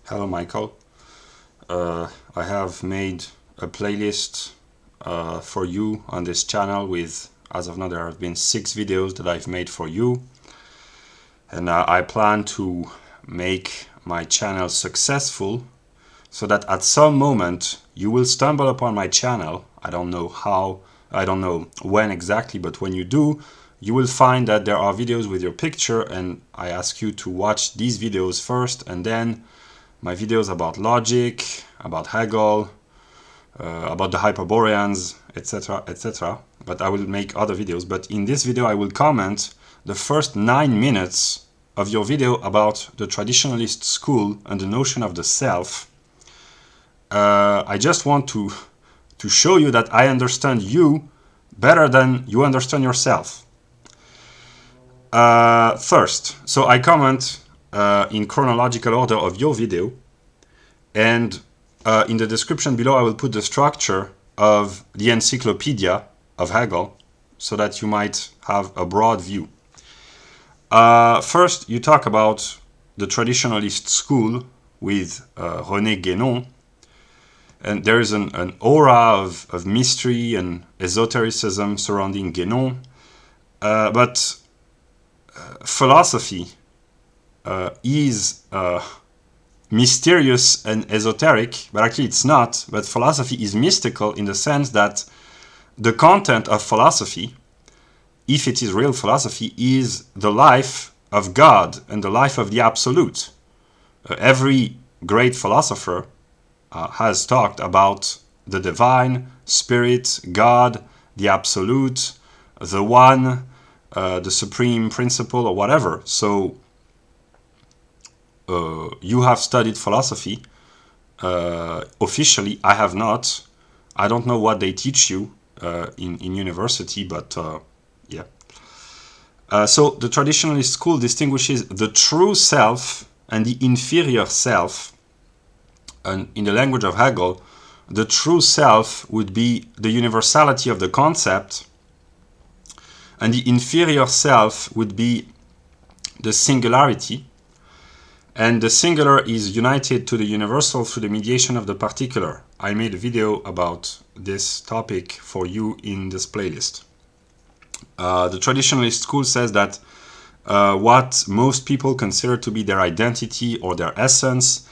Hello, Michael. I have made a playlist for you on this channel with, as of now, there have been 6 videos that I've made for you. And I plan to make my channel successful so that at some moment you will stumble upon my channel. I don't know how, I don't know when exactly, but when you do, you will find that there are videos with your picture, and I ask you to watch these videos first, and then my videos about logic, about Hegel, about the Hyperboreans, etc., etc. But I will make other videos. But in this video, I will comment the first 9 minutes of your video about the traditionalist school and the notion of the self. I just want to show you that I understand you better than you understand yourself. First, so I comment in chronological order of your video, and in the description below I will put the structure of the encyclopedia of Hegel so that you might have a broad view. First, you talk about the traditionalist school with René Guénon, and there is an aura of mystery and esotericism surrounding Guénon, but philosophy is mysterious and esoteric, but actually it's not. But philosophy is mystical in the sense that the content of philosophy, if it is real philosophy, is the life of God and the life of the absolute. Every great philosopher has talked about the divine, spirit, God, the absolute, the one, the supreme principle, or whatever. So you have studied philosophy. Officially, I have not. I don't know what they teach you in university, but yeah. So the traditionalist school distinguishes the true self and the inferior self. And in the language of Hegel, the true self would be the universality of the concept, and the inferior self would be the singularity. And the singular is united to the universal through the mediation of the particular. I made a video about this topic for you in this playlist. The traditionalist school says that what most people consider to be their identity or their essence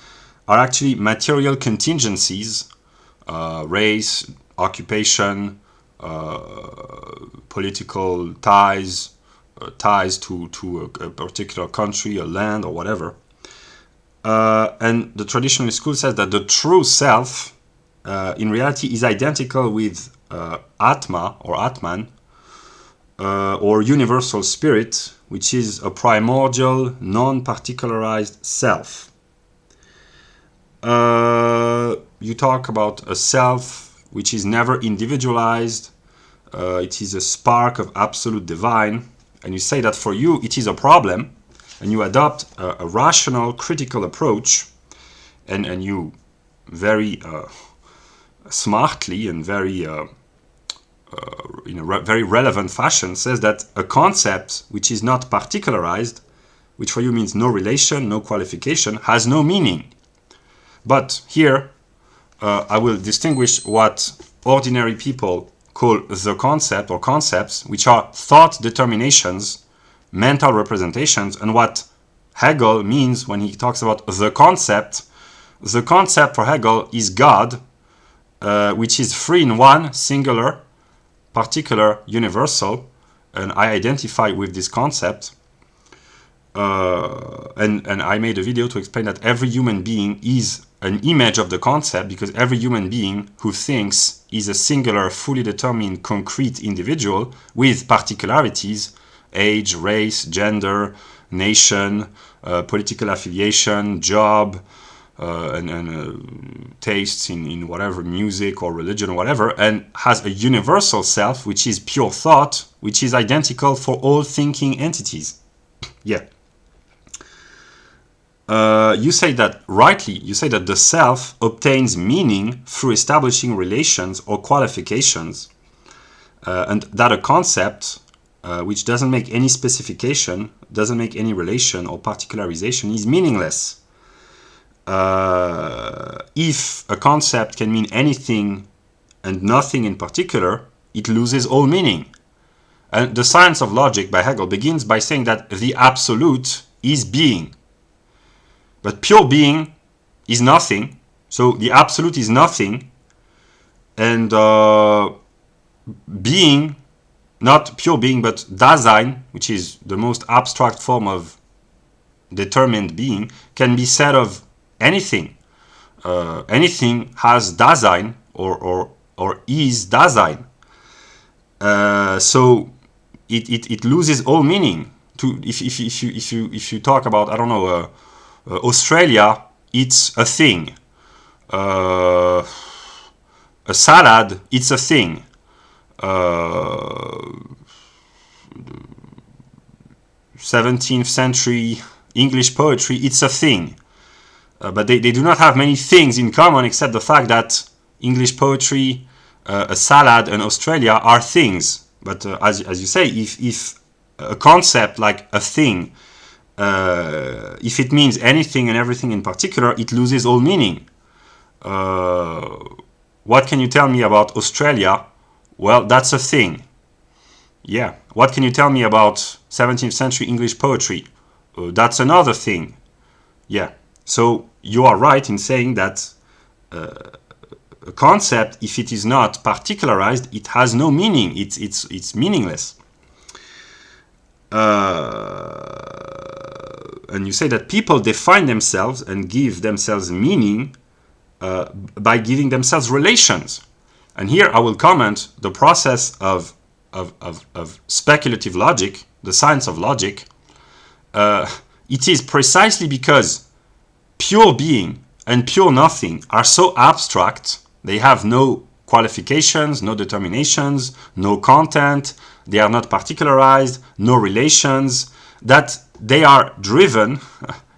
are actually material contingencies, race, occupation, political ties, ties to a particular country, a land, or whatever. And the traditionalist school says that the true self, in reality, is identical with Atma or Atman, or universal spirit, which is a primordial, non-particularized self. You talk about a self which is never individualized. It is a spark of absolute divine, and you say that for you it is a problem, and you adopt a rational, critical approach, and you very smartly and very in a very relevant fashion says that a concept which is not particularized, which for you means no relation, no qualification, has no meaning. But here I will distinguish what ordinary people call the concept or concepts, which are thought determinations, mental representations, and what Hegel means when he talks about the concept. The concept for Hegel is God, which is free in one, singular, particular, universal, and I identify with this concept. And I made a video to explain that every human being is an image of the concept, because every human being who thinks is a singular, fully determined, concrete individual with particularities, age, race, gender, nation, political affiliation, job, and tastes in whatever, music or religion or whatever, and has a universal self, which is pure thought, which is identical for all thinking entities. Yeah. You say that rightly, you say that the self obtains meaning through establishing relations or qualifications, and that a concept which doesn't make any specification, doesn't make any relation or particularization, is meaningless. if a concept can mean anything and nothing in particular, it loses all meaning. And the science of logic by Hegel begins by saying that the absolute is being. But pure being is nothing. So the absolute is nothing. And being, not pure being, but Dasein, which is the most abstract form of determined being, can be said of anything. Anything has Dasein or is Dasein. So it loses all meaning. If you talk about, I don't know, Australia, it's a thing. A salad, it's a thing. 17th century English poetry, it's a thing. But they do not have many things in common except the fact that English poetry, a salad, and Australia are things. But as you say, if a concept like a thing, if it means anything and everything in particular, it loses all meaning. What can you tell me about Australia? Well, that's a thing. Yeah. What can you tell me about 17th century English poetry? That's another thing. Yeah. So you are right in saying that a concept, if it is not particularized, it has no meaning. It's meaningless. And you say that people define themselves and give themselves meaning by giving themselves relations. And here I will comment the process of speculative logic, the science of logic. It is precisely because pure being and pure nothing are so abstract, they have no qualifications, no determinations, no content, they are not particularized, no relations, that they are driven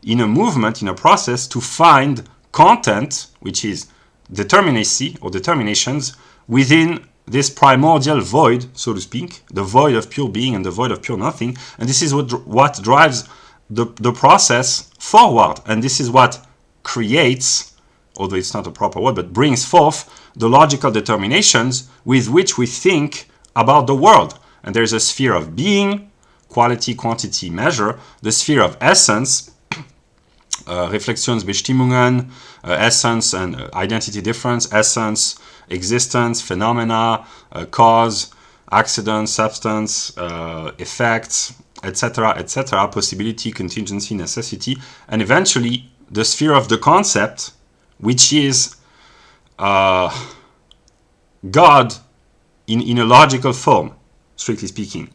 in a movement, in a process to find content, which is determinacy or determinations, within this primordial void, so to speak, the void of pure being and the void of pure nothing. And this is what drives the process forward. And this is what creates, although it's not a proper word, but brings forth the logical determinations with which we think about the world. And there's a sphere of being, quality, quantity, measure, the sphere of essence, Reflexionsbestimmungen, essence and identity difference, essence, existence, phenomena, cause, accident, substance, effects, etc., etc., possibility, contingency, necessity, and eventually the sphere of the concept, which is God in a logical form, strictly speaking.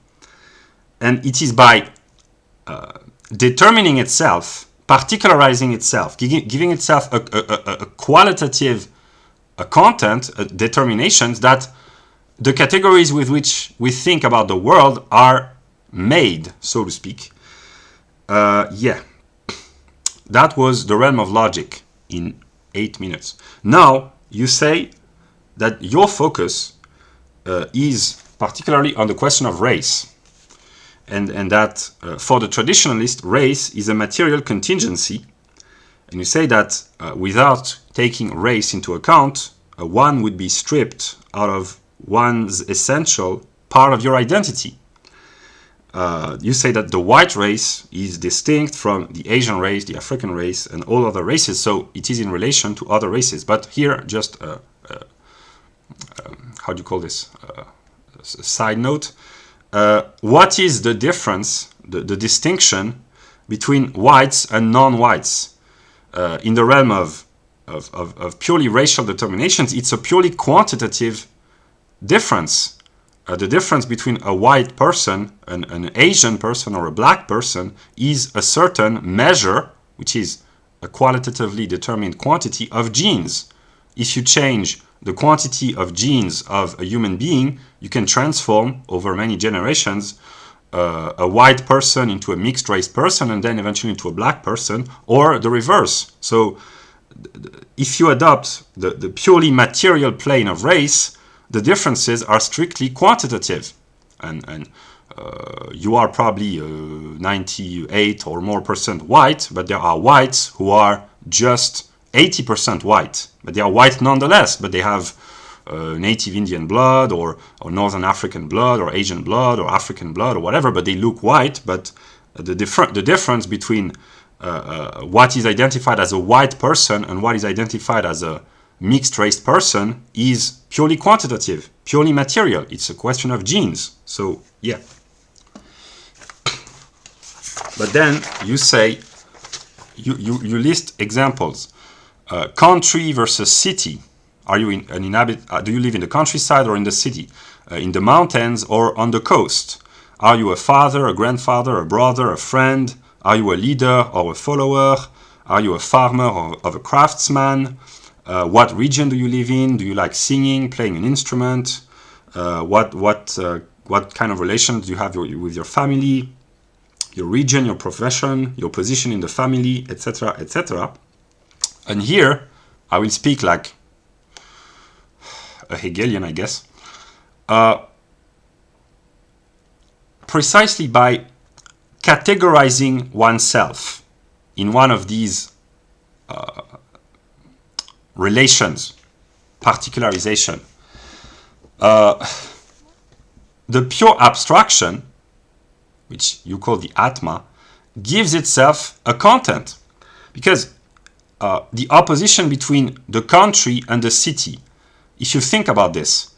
And it is by determining itself, particularizing itself, giving itself a qualitative content, determinations, that the categories with which we think about the world are made, so to speak. Yeah, that was the realm of logic in 8 minutes. Now, you say that your focus is particularly on the question of race. And that for the traditionalist, race is a material contingency. And you say that without taking race into account, one would be stripped out of one's essential part of your identity. You say that the white race is distinct from the Asian race, the African race, and all other races, so it is in relation to other races. But here, just how do you call this? A side note. What is the difference, the distinction between whites and non-whites? In the realm of purely racial determinations, it's a purely quantitative difference. The difference between a white person, an Asian person, or a black person is a certain measure, which is a qualitatively determined quantity of genes. If you change the quantity of genes of a human being, you can transform over many generations a white person into a mixed race person and then eventually into a black person, or the reverse. So if you adopt the purely material plane of race, the differences are strictly quantitative. And you are probably 98 or more % white, but there are whites who are just 80% white, but they are white nonetheless, but they have native Indian blood or Northern African blood or Asian blood or African blood or whatever, but they look white. But the difference between what is identified as a white person and what is identified as a mixed-race person is purely quantitative, purely material. It's a question of genes. So, yeah. But then you say, you list examples. Country versus city. Are you do you live in the countryside or in the city? In the mountains or on the coast? Are you a father, a grandfather, a brother, a friend? Are you a leader or a follower? Are you a farmer or a craftsman? What region do you live in? Do you like singing, playing an instrument? What kind of relations do you have with your family, your region, your profession, your position in the family, etc., etc.? And here, I will speak like a Hegelian, I guess, precisely by categorizing oneself in one of these relations, particularization. The pure abstraction, which you call the Atma, gives itself a content, because the opposition between the country and the city, if you think about this,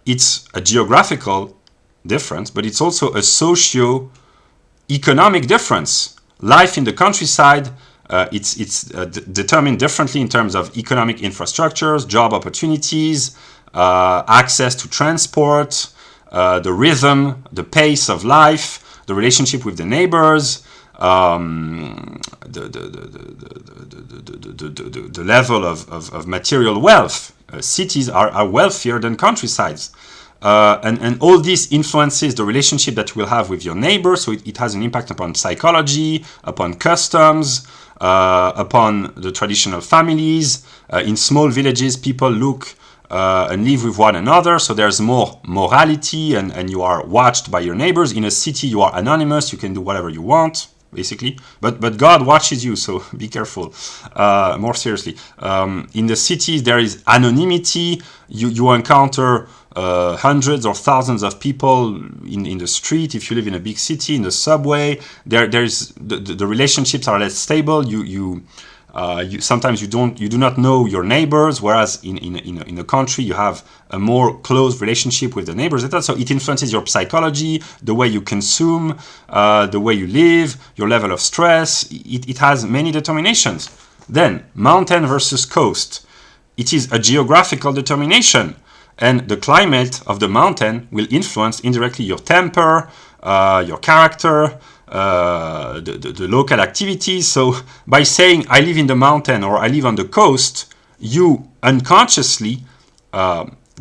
it's a geographical difference, but it's also a socio-economic difference. Life in the countryside, it's determined differently in terms of economic infrastructures, job opportunities, access to transport, the rhythm, the pace of life, the relationship with the neighbors, the level of material wealth. Cities are wealthier than countrysides. And all this influences the relationship that you will have with your neighbor, so it has an impact upon psychology, upon customs, upon the traditional families. In small villages, people look and live with one another, so there's more morality, and you are watched by your neighbors. In a city, you are anonymous, you can do whatever you want, basically. But God watches you, so be careful. More seriously, in the cities, there is anonymity. You encounter hundreds or thousands of people in the street. If you live in a big city, in the subway, there's the relationships are less stable. Sometimes you do not know your neighbors, whereas in a country you have a more close relationship with the neighbors. So it influences your psychology, the way you consume, the way you live, your level of stress. It has many determinations. Then mountain versus coast. It is a geographical determination, and the climate of the mountain will influence indirectly your temper, your character, the local activities. So by saying I live in the mountain or I live on the coast, you unconsciously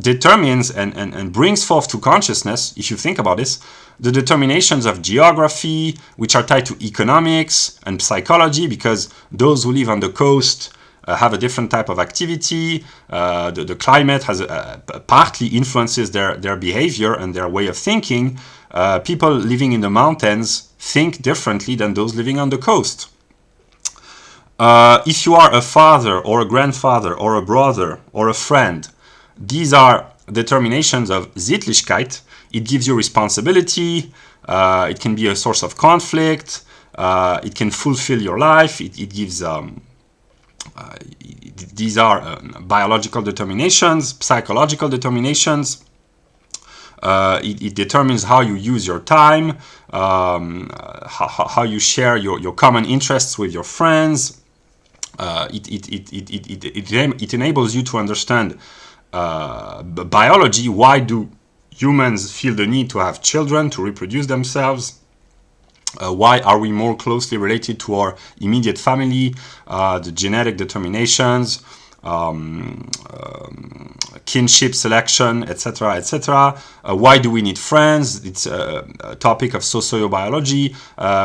determines and brings forth to consciousness, if you think about this, the determinations of geography, which are tied to economics and psychology, because those who live on the coast have a different type of activity. The climate has partly influences their behavior and their way of thinking. People living in the mountains think differently than those living on the coast. If you are a father or a grandfather or a brother or a friend, these are determinations of Sittlichkeit. It gives you responsibility. It can be a source of conflict. It can fulfill your life. It gives... these are biological determinations, psychological determinations. It determines how you use your time, how you share your common interests with your friends. It enables you to understand biology. Why do humans feel the need to have children, to reproduce themselves? Why are we more closely related to our immediate family? The genetic determinations, kinship selection, etc., etc. Why do we need friends? It's a topic of sociobiology.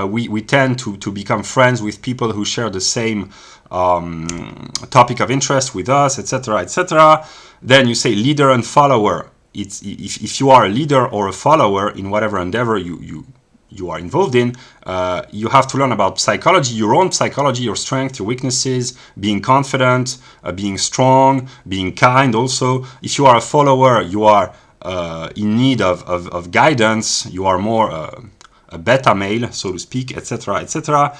We tend to become friends with people who share the same topic of interest with us, etc., etc. Then you say leader and follower. It's if you are a leader or a follower in whatever endeavor you you are involved in, you have to learn about psychology, your own psychology, your strengths, your weaknesses, being confident, being strong, being kind also. If you are a follower, you are in need of guidance, you are more a beta male, so to speak, etc., etc.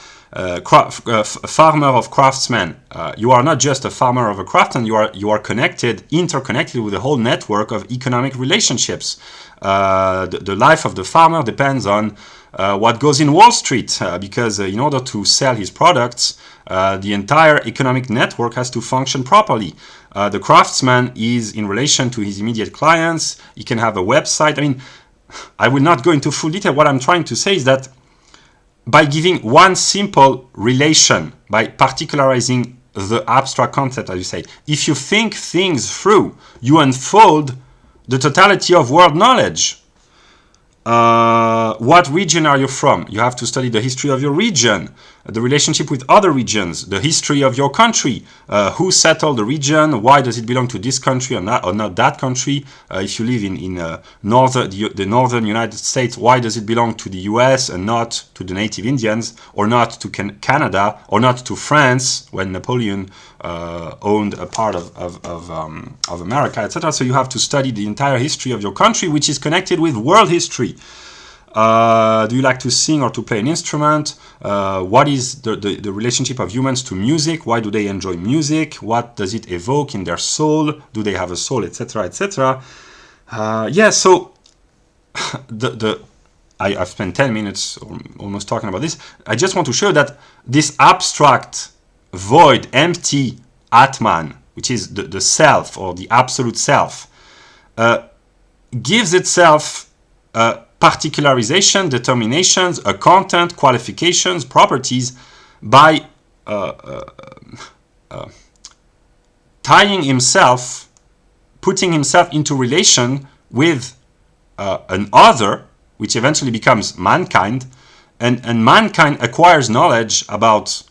Farmer of craftsmen. You are not just a farmer of a craft, and you are interconnected with a whole network of economic relationships. The life of the farmer depends on what goes in Wall Street, because in order to sell his products, the entire economic network has to function properly. The craftsman is in relation to his immediate clients. He can have a website. I mean, I will not go into full detail. What I'm trying to say is that by giving one simple relation, by particularizing the abstract concept, as you say, if you think things through, you unfold the totality of world knowledge. What region are you from? You have to study the history of your region, the relationship with other regions, the history of your country, who settled the region, why does it belong to this country or not that country. If you live in the northern United States, why does it belong to the US and not to the native Indians, or not to Canada, or not to France when Napoleon owned a part of America, etc. So you have to study the entire history of your country, which is connected with world history. Do you like to sing or to play an instrument? What is the relationship of humans to music? Why do they enjoy music? What does it evoke in their soul? Do they have a soul, etc., etc.? Yeah, so I've spent 10 minutes almost talking about this. I just want to show that this abstract, void, empty Atman, which is the self or the absolute self, gives itself particularization, determinations, a content, qualifications, properties by tying himself, putting himself into relation with an other, which eventually becomes mankind, and mankind acquires knowledge about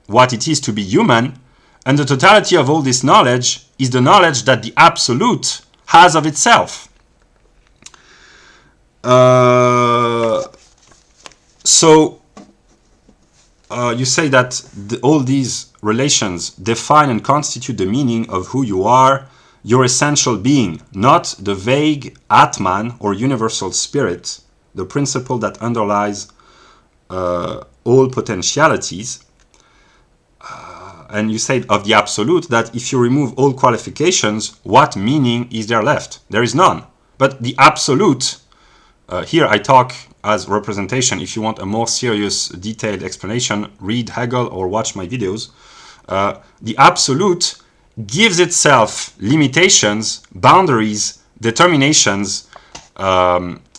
what it is to be human, and the totality of all this knowledge is the knowledge that the Absolute has of itself. So you say that all these relations define and constitute the meaning of who you are, your essential being, not the vague Atman or universal spirit, the principle that underlies all potentialities. And you say of the Absolute that if you remove all qualifications, what meaning is there left? There is none. But the Absolute, here I talk as representation. If you want a more serious, detailed explanation, read Hegel or watch my videos. The Absolute gives itself limitations, boundaries, determinations,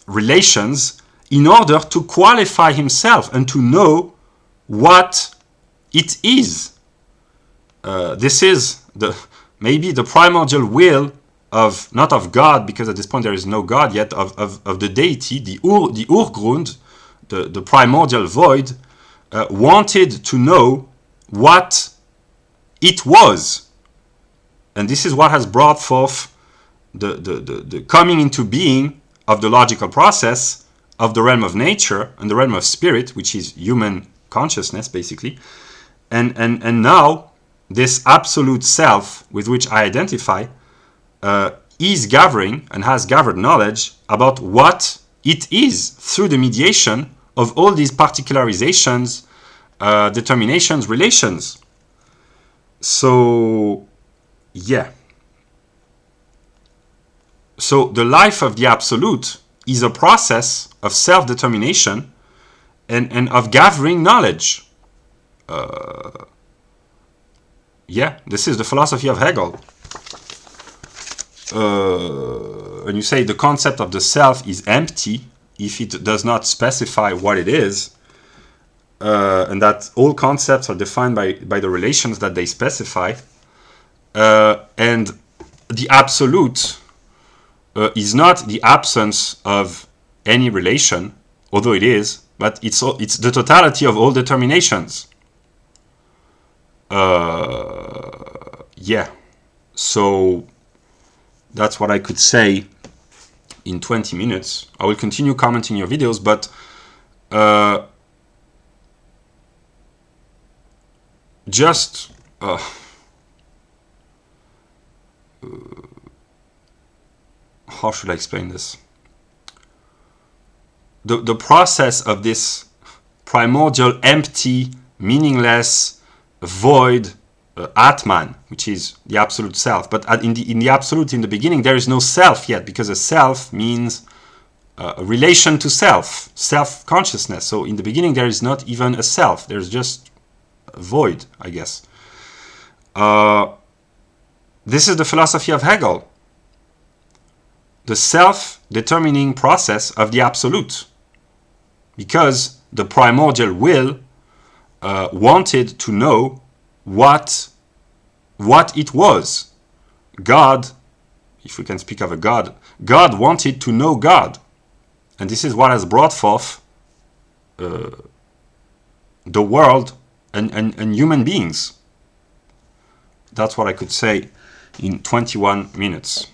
relations, in order to qualify himself and to know what it is. This is maybe the primordial will of, not of God, because at this point there is no God yet, of the deity, the Urgrund, the primordial void, wanted to know what it was. And this is what has brought forth the coming into being of the logical process of the realm of nature and the realm of spirit, which is human consciousness, basically. And now, this absolute self with which I identify is gathering and has gathered knowledge about what it is through the mediation of all these particularizations, determinations, relations. So, yeah. So the life of the Absolute is a process of self-determination and of gathering knowledge. Yeah, this is the philosophy of Hegel. And you say the concept of the self is empty if it does not specify what it is, and that all concepts are defined by the relations that they specify. And the Absolute is not the absence of any relation, although it is, but it's the totality of all determinations. Yeah, so that's what I could say in 20 minutes. I will continue commenting your videos, but just how should I explain this? The process of this primordial, empty, meaningless, void Atman, which is the absolute self. But in the absolute, in the beginning, there is no self yet, because a self means a relation to self, self-consciousness. So in the beginning, there is not even a self. There's just a void, I guess. This is the philosophy of Hegel. The self-determining process of the absolute. Because the primordial will wanted to know what it was. God, if we can speak of a God, God wanted to know God. And this is what has brought forth the world and human beings. That's what I could say in 21 minutes.